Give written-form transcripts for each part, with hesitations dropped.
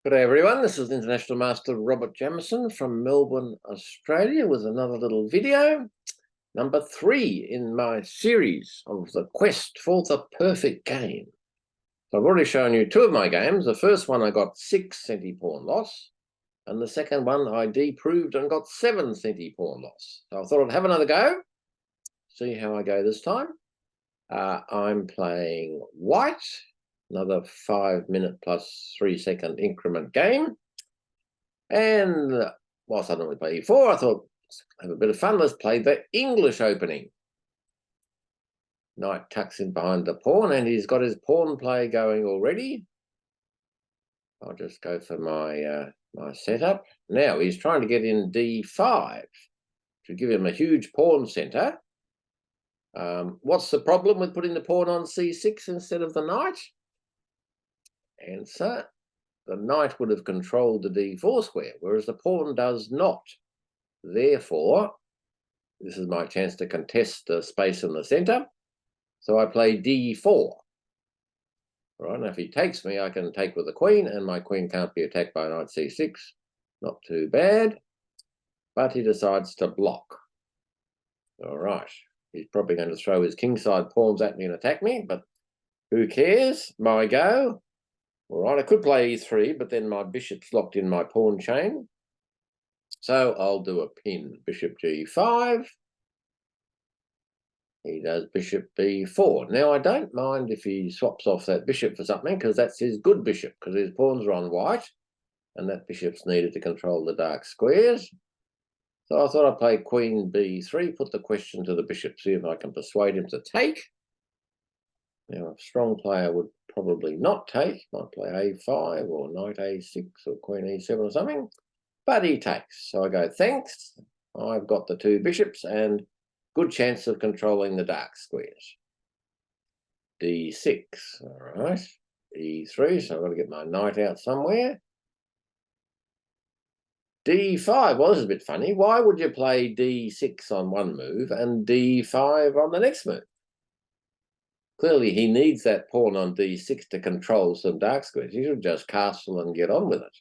Good day, everyone. This is International Master Robert Jamieson from Melbourne, Australia, with another little video, number 3 in my series of the quest for the perfect game. So I've already shown you 2 of my games. The first one I got 6 centi-pawn loss, and the second one I deproved and got 7 centi-pawn loss. So I thought I'd have another go, see how I go this time. I'm playing white. Another 5-minute plus 3-second increment game. And whilst I normally play E4, I thought, let's have a bit of fun. Let's play the English opening. Knight tucks in behind the pawn, and he's got his pawn play going already. I'll just go for my setup. Now he's trying to get in D5 to give him a huge pawn center. What's the problem with putting the pawn on C6 instead of the knight? Answer: the knight would have controlled the D4 square, whereas the pawn does not. Therefore, this is my chance to contest the space in the center. So I play D4. All right, now if he takes me, I can take with the queen, and my queen can't be attacked by knight C6. Not too bad. But he decides to block. All right, he's probably going to throw his kingside pawns at me and attack me, but who cares? My go. All right, I could play E3, but then my bishop's locked in my pawn chain. So I'll do a pin, bishop G5. He does bishop B4. Now, I don't mind if he swaps off that bishop for something, because that's his good bishop, because his pawns are on white, and that bishop's needed to control the dark squares. So I thought I'd play queen B3, put the question to the bishop, see if I can persuade him to take. Now, a strong player would probably not take, might play A5 or knight A6 or queen E7 or something, but he takes. So I go, thanks, I've got the 2 bishops and good chance of controlling the dark squares. D6, all right, E3, so I've got to get my knight out somewhere. D5, well, this is a bit funny. Why would you play D6 on one move and D5 on the next move? Clearly, he needs that pawn on D6 to control some dark squares. He should just castle and get on with it.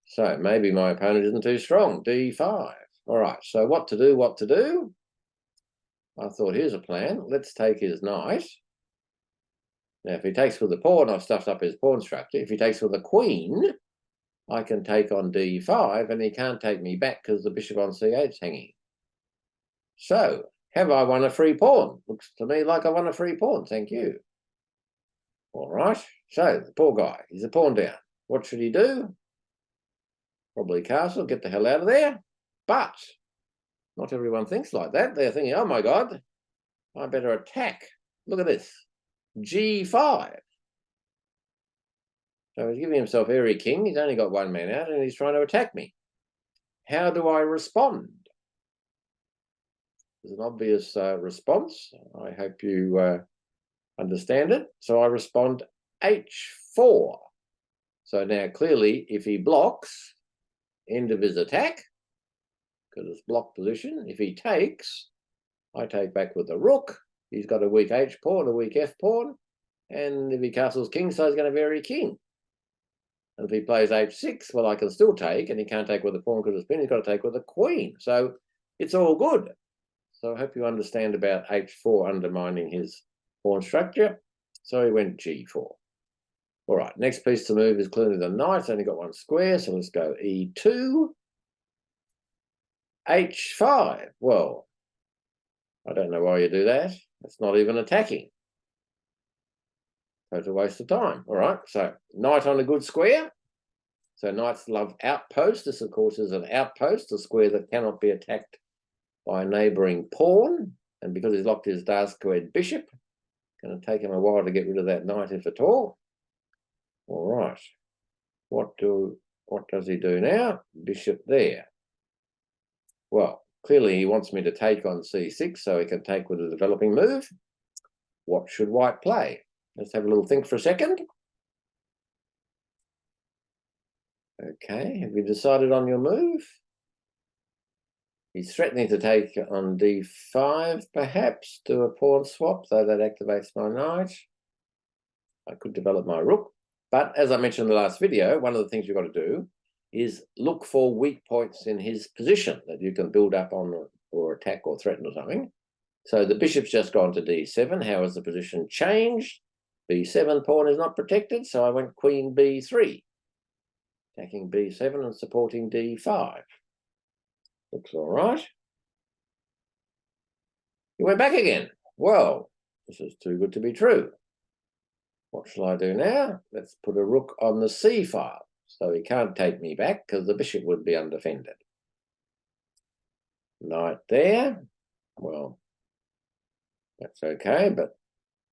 So maybe my opponent isn't too strong. D5. All right, so what to do? I thought, here's a plan. Let's take his knight. Now, if he takes with the pawn, I've stuffed up his pawn structure. If he takes with the queen, I can take on D5, and he can't take me back because the bishop on C8 is hanging. So, have I won a free pawn? Looks to me like I won a free pawn, thank you. All right, so the poor guy, he's a pawn down. What should he do? Probably castle, get the hell out of there. But not everyone thinks like that. They're thinking, oh my God, I better attack. Look at this, G5. So he's giving himself airy king. He's only got one man out and he's trying to attack me. How do I respond? There's an obvious response. I hope you understand it. So I respond H4. So now clearly, if he blocks, end of his attack, because it's blocked position. If he takes, I take back with the rook. He's got a weak H pawn, a weak F pawn, and if he castles king, so he's going to vary king. And if he plays H6, well, I can still take, and he can't take with a pawn because it's pin. He's got to take with a queen. So it's all good. So I hope you understand about H4 undermining his pawn structure. So he went G4. All right, next piece to move is clearly the knight. It's only got one square, so let's go E2. H5. Well, I don't know why you do that. It's not even attacking. So it's a waste of time. All right, so knight on a good square. So knights love outpost. This, of course, is an outpost, a square that cannot be attacked by a neighbouring pawn. And because he's locked his dark squared bishop, it's going to take him a while to get rid of that knight, if at all. All right, what does he do now? Bishop there. Well, clearly he wants me to take on C6 so he can take with a developing move. What should white play? Let's have a little think for a second. Okay, have you decided on your move? He's threatening to take on D5, perhaps, do a pawn swap, though that activates my knight. I could develop my rook, But as I mentioned in the last video, one of the things you've got to do is look for weak points in his position that you can build up on or attack or threaten or something. So the bishop's just gone to d7. How has the position changed? b7 pawn is not protected, so I went queen b3, attacking b7 and supporting d5. Looks all right. He went back again. Well, this is too good to be true. What shall I do now? Let's put a rook on the c file, so he can't take me back because the bishop would be undefended. Knight there. Well, that's okay, but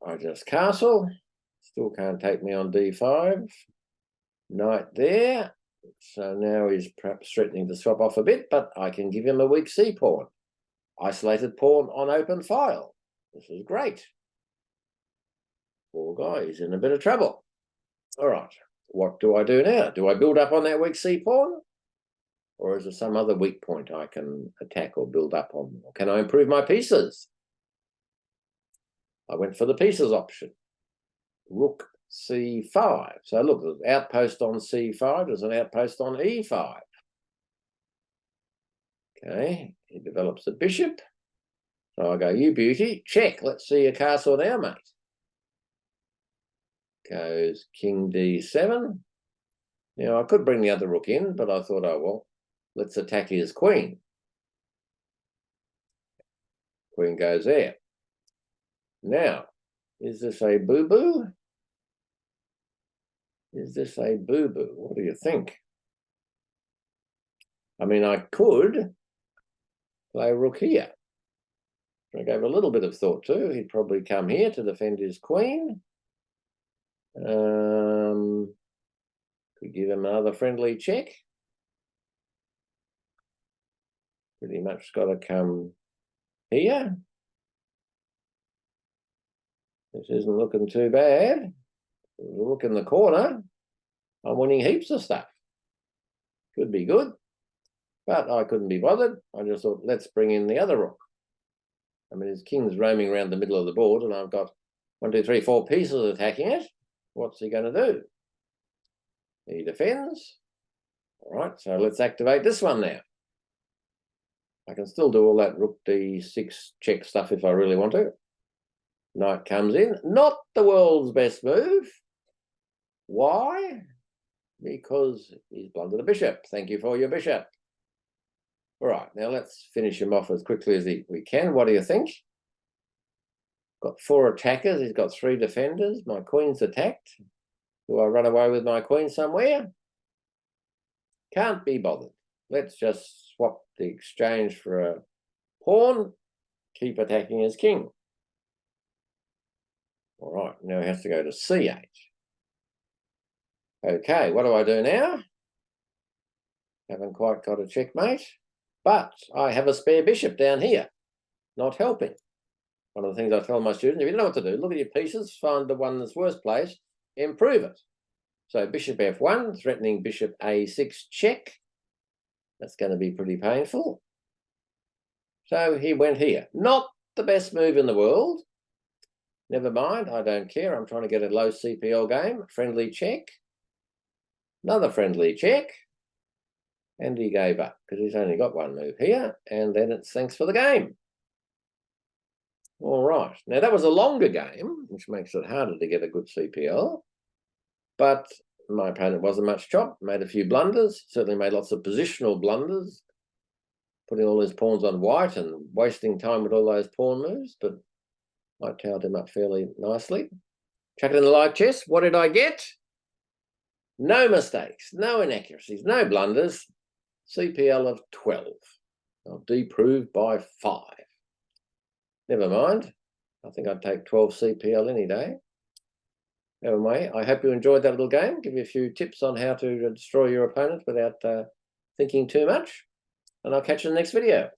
I just castle. Still can't take me on d5. Knight there. So now he's perhaps threatening to swap off a bit, but I can give him a weak c pawn. Isolated pawn on open file. This is great. Poor guy, he's in a bit of trouble. All right, what do I do now? Do I build up on that weak c pawn? Or is there some other weak point I can attack or build up on? Or can I improve my pieces? I went for the pieces option. Rook c5. So look, there's an outpost on c5, there's an outpost on e5. Okay, he develops a bishop. So I go, you beauty, check. Let's see your castle now, mate. Goes king d7. Now, I could bring the other rook in, but I thought, oh, well, let's attack his queen. Queen goes there. Now, is this a boo-boo? Is this a boo-boo? What do you think? I mean, I could play rook here. I gave a little bit of thought to. He'd probably come here to defend his queen. Could give him another friendly check. Pretty much got to come here. This isn't looking too bad. Look in the corner. I'm winning heaps of stuff. Could be good. But I couldn't be bothered. I just thought, let's bring in the other rook. I mean, his king's roaming around the middle of the board, and I've got 1, 2, 3, 4 pieces attacking it. What's he going to do? He defends. All right, so let's activate this one now. I can still do all that rook d6 check stuff if I really want to. Knight comes in. Not the world's best move. Why? Because he's blundered a bishop. Thank you for your bishop. All right, now let's finish him off as quickly as we can. What do you think? Got 4 attackers. He's got 3 defenders. My queen's attacked. Do I run away with my queen somewhere? Can't be bothered. Let's just swap the exchange for a pawn. Keep attacking his king. All right, now he has to go to c8. Okay, what do I do now? Haven't quite got a checkmate. But I have a spare bishop down here, not helping. One of the things I tell my students, if you don't know what to do, look at your pieces, find the one that's worst placed, improve it. So bishop f1, threatening bishop a6 check. That's going to be pretty painful. So he went here. Not the best move in the world. Never mind, I don't care. I'm trying to get a low CPL game. Friendly check. Another friendly check. And he gave up because he's only got 1 move here. And then it's thanks for the game. All right. Now, that was a longer game, which makes it harder to get a good CPL. But my opponent wasn't much chop, made a few blunders, certainly made lots of positional blunders, putting all his pawns on white and wasting time with all those pawn moves, but I tailed him up fairly nicely. Chuck it in the live chess. What did I get? No mistakes, no inaccuracies, no blunders. CPL of 12. I'll deprove by 5. Never mind. I think I'd take 12 CPL any day. Anyway, I hope you enjoyed that little game. Give you a few tips on how to destroy your opponent without thinking too much. And I'll catch you in the next video.